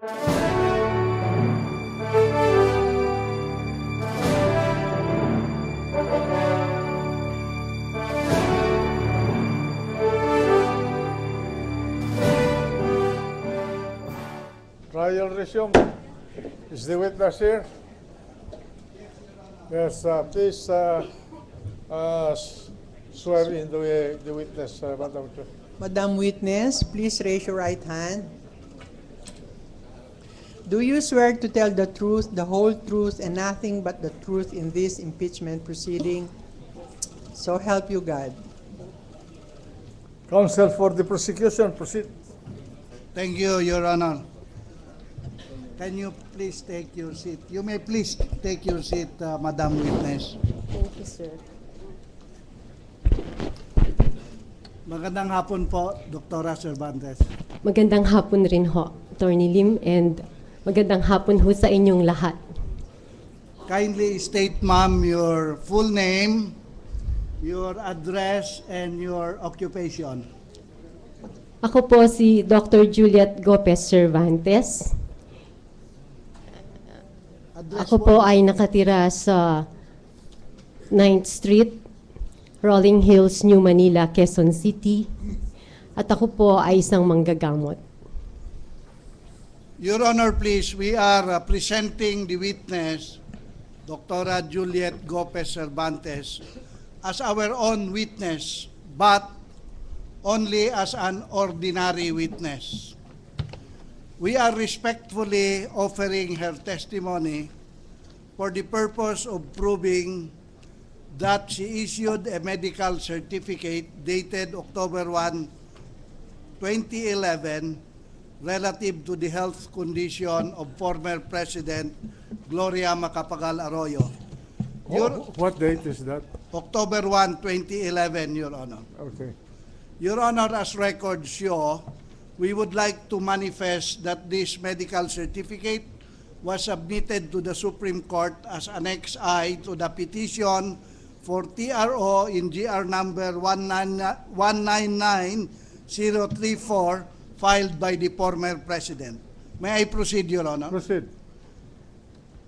Trial resume. Is the witness here? Yes, please swear in the witness, Madam Chair. Madam Witness, please raise your right hand. Do you swear to tell the truth, the whole truth, and nothing but the truth in this impeachment proceeding? So help you God. Counsel for the prosecution, proceed. Thank you, Your Honor. Can you please take your seat? You may please take your seat, Madam Witness. Thank you, sir. Magandang hapon po, Dr. Cervantes. Magandang hapon rin ho, Attorney Lim, and magandang hapon ho sa inyong lahat. Kindly state, ma'am, your full name, your address, and your occupation. Ako po si Dr. Juliet Gopez Cervantes. Ako po ay nakatira sa 9th Street, Rolling Hills, New Manila, Quezon City. At ako po ay isang manggagamot. Your Honor, please, we are presenting the witness, Dr. Juliet Gopez Cervantes, as our own witness, but only as an ordinary witness. We are respectfully offering her testimony for the purpose of proving that she issued a medical certificate dated October 1, 2011 relative to the health condition of former President Gloria Macapagal Arroyo. What date is that? October 1, 2011, Your Honor. Okay. Your Honor, as records show, we would like to manifest that this medical certificate was submitted to the Supreme Court as Annex I to the petition for TRO in GR number 199034 filed by the former President. May I proceed, Your Honor? Proceed.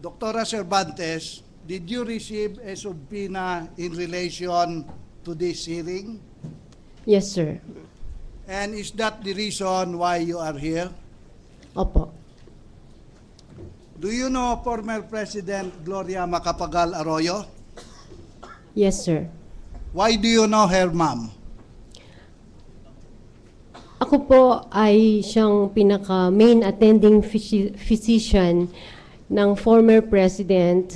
Dr. Cervantes, did you receive a subpoena in relation to this hearing? Yes, sir. And is that the reason why you are here? Opo. Do you know former President Gloria Macapagal Arroyo? Yes, sir. Why do you know her, ma'am? Ako po ay siyang pinaka-main attending physician ng former President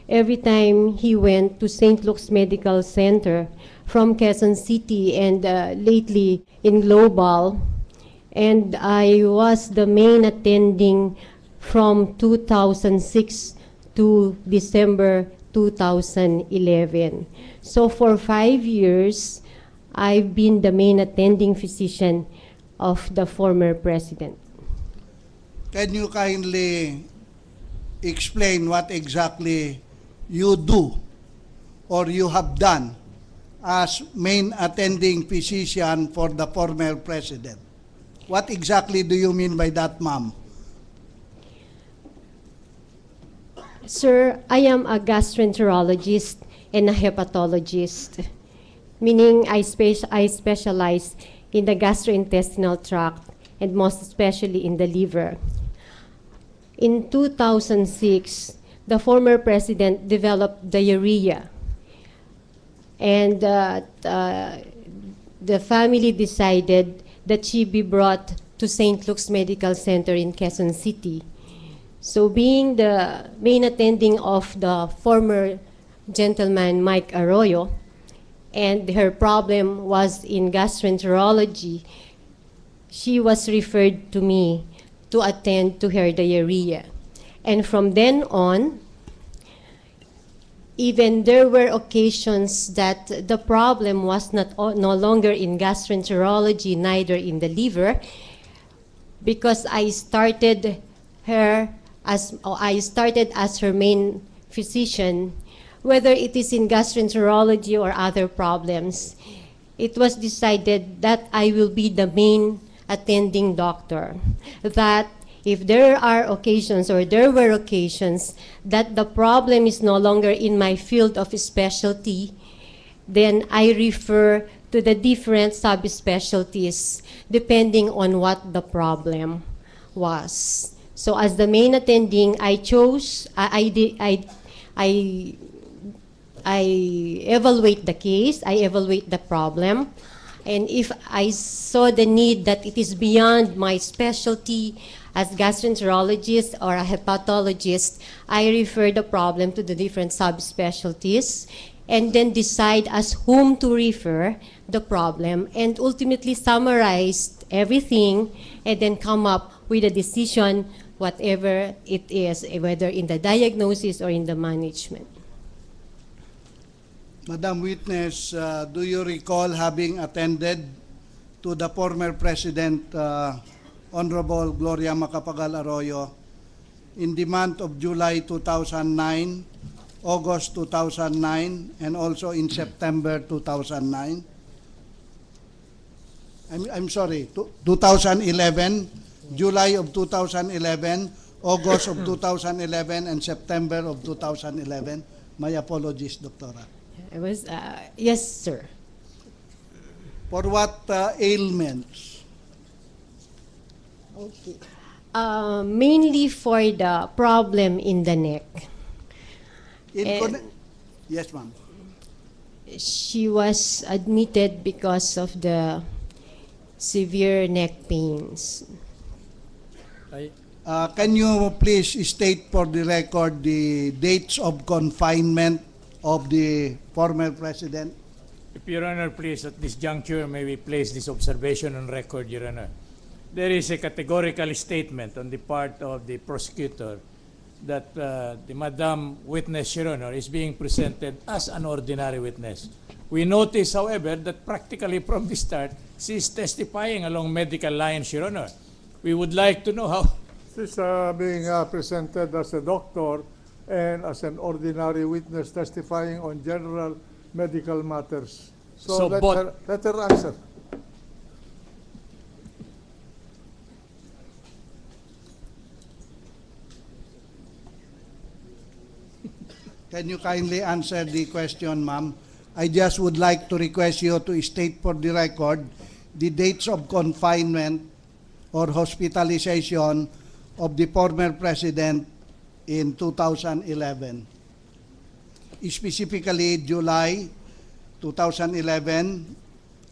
every time he went to St. Luke's Medical Center from Quezon City and lately in Global. And I was the main attending from 2006 to December 2011. So for 5 years, I've been the main attending physician of the former president. Can you kindly explain what exactly you do or you have done as main attending physician for the former president? What exactly do you mean by that, ma'am? Sir, I am a gastroenterologist and a hepatologist, meaning I specialize in the gastrointestinal tract and most especially in the liver. In 2006, the former president developed diarrhea, and the family decided that she be brought to St. Luke's Medical Center in Quezon City. So being the main attending of the former gentleman, Mike Arroyo, and her problem was in gastroenterology, she was referred to me to attend to her diarrhea. And from then on, even there were occasions that the problem was no longer in gastroenterology, neither in the liver, because I started as her main physician, whether it is in gastroenterology or other problems. It was decided that I will be the main attending doctor, that if there are occasions or there were occasions that the problem is no longer in my field of specialty, then I refer to the different subspecialties depending on what the problem was. So as the main attending, I chose, I evaluate the case, I evaluate the problem, and if I saw the need that it is beyond my specialty as gastroenterologist or a hepatologist, I refer the problem to the different subspecialties and then decide as whom to refer the problem and ultimately summarize everything and then come up with a decision, whatever it is, whether in the diagnosis or in the management. Madam Witness, do you recall having attended to the former President, Honorable Gloria Macapagal Arroyo, in the month of July 2009, August 2009, and also in September 2009? I'm sorry, 2011, July of 2011, August of 2011, and September of 2011. My apologies, Doctora. I was, yes, sir. For what ailments? Okay. Mainly for the problem in the neck. Yes, ma'am. She was admitted because of the severe neck pains. Can you please state for the record the dates of confinement of the former President? If Your Honor, please, at this juncture, may we place this observation on record, Your Honor. There is a categorical statement on the part of the prosecutor that the Madam Witness, Your Honor, is being presented as an ordinary witness. We notice, however, that practically from the start, she is testifying along medical lines, Your Honor. We would like to know how... She's being presented as a doctor and as an ordinary witness testifying on general medical matters. So let her answer. Can you kindly answer the question, ma'am? I just would like to request you to state for the record the dates of confinement or hospitalization of the former President in 2011. Specifically, July 2011,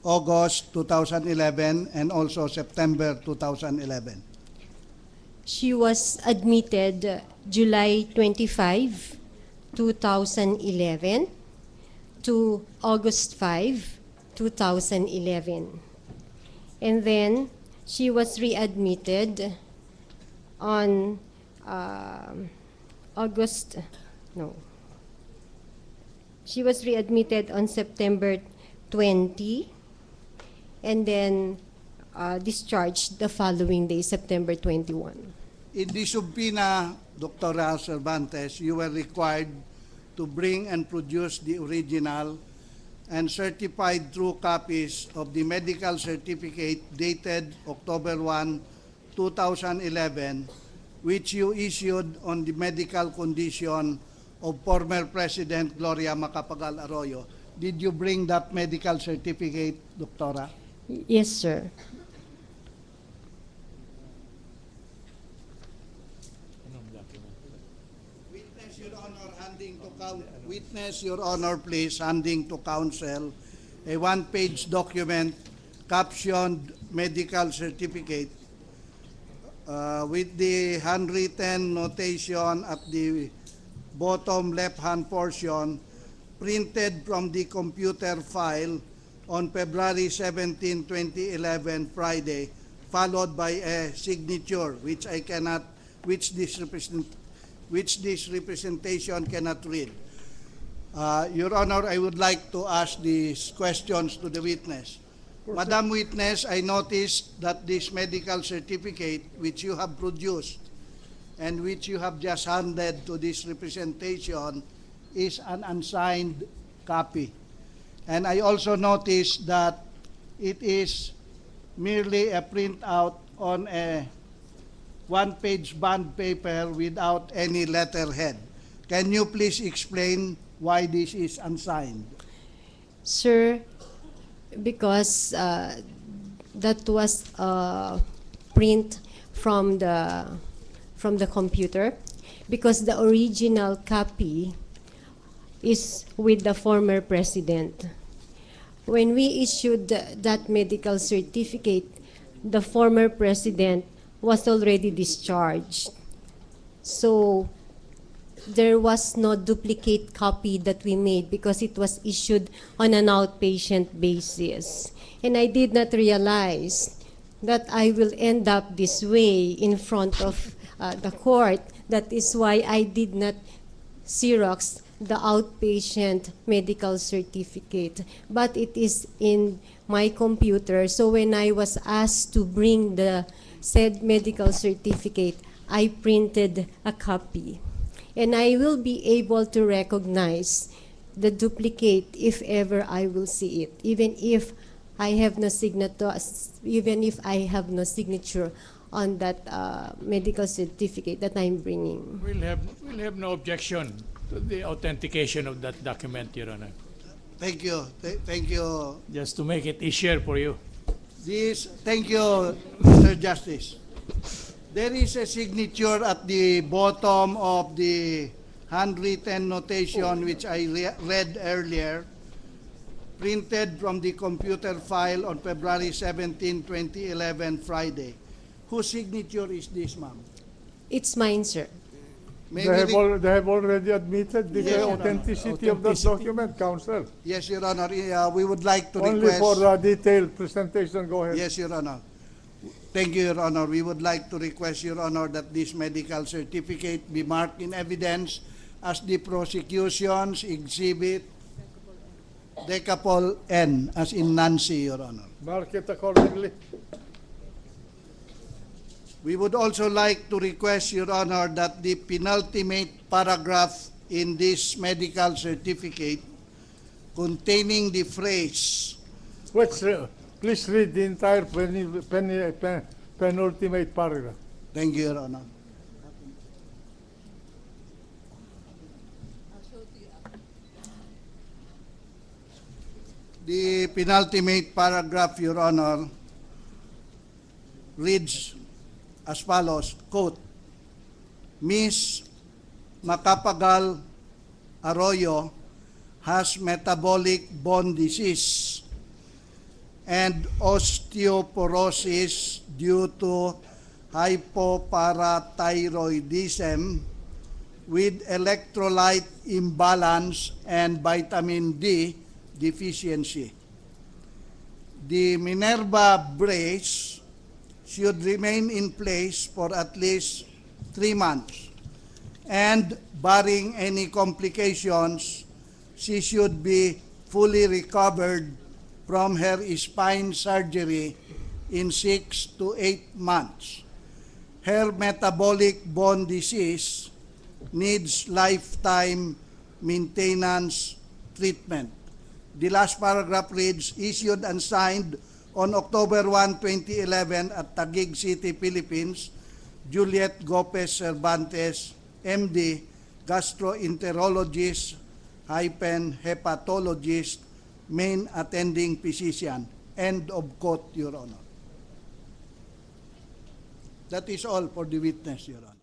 August 2011, and also September 2011. She was admitted July 25, 2011 to August 5, 2011. And then she was readmitted on she was readmitted on September 20 and then discharged the following day, September 21. In the subpoena, Dr. Cervantes, you were required to bring and produce the original and certified true copies of the medical certificate dated October 1, 2011, which you issued on the medical condition of former President Gloria Macapagal Arroyo. Did you bring that medical certificate, Doctora? Yes, sir. Witness, Your Honor, Witness, Your Honor, please, handing to counsel a one-page document captioned medical certificate with the handwritten notation at the bottom left-hand portion printed from the computer file on February 17, 2011, Friday, followed by a signature which this representation cannot read. Your Honor, I would like to ask these questions to the witness. Madam Witness, I noticed that this medical certificate which you have produced and which you have just handed to this representation is an unsigned copy. And I also noticed that it is merely a printout on a one-page bond paper without any letterhead. Can you please explain why this is unsigned? Sir, because that was print from the computer, because the original copy is with the former president. When we issued that medical certificate, the former president was already discharged. So there was no duplicate copy that we made because it was issued on an outpatient basis. And I did not realize that I will end up this way in front of the court. That is why I did not Xerox the outpatient medical certificate, but it is in my computer. So when I was asked to bring the said medical certificate, I printed a copy. And I will be able to recognize the duplicate if ever I will see it, even if I have no signature, on that medical certificate that I'm bringing. We'll have no objection to the authentication of that document, Your Honor. Thank you. Thank you. Just to make it easier for you. Thank you, Mr. Justice. There is a signature at the bottom of the handwritten notation which I read earlier, printed from the computer file on February 17, 2011, Friday. Whose signature is this, ma'am? It's mine, sir. They have already admitted the Yes, authenticity of that document, counsel. Yes, Your Honor. We would like to Only request... for the detailed presentation, go ahead. Yes, Your Honor. Thank you, Your Honor. We would like to request, Your Honor, that this medical certificate be marked in evidence as the prosecution's exhibit Decapol N, as in Nancy, Your Honor. Mark it accordingly. We would also like to request, Your Honor, that the penultimate paragraph in this medical certificate containing the phrase... Please read the entire penultimate paragraph. Thank you, Your Honor. The penultimate paragraph, Your Honor, reads as follows, quote, Ms. Macapagal Arroyo has metabolic bone disease and osteoporosis due to hypoparathyroidism with electrolyte imbalance and vitamin D deficiency. The Minerva brace should remain in place for at least 3 months, and barring any complications, she should be fully recovered from her spine surgery in 6 to 8 months. Her metabolic bone disease needs lifetime maintenance treatment. The last paragraph reads, issued and signed on October 1, 2011 at Taguig City, Philippines, Juliet Gopez Cervantes, MD, gastroenterologist, hepatologist, main attending physician. End of quote, Your Honor. That is all for the witness, Your Honor.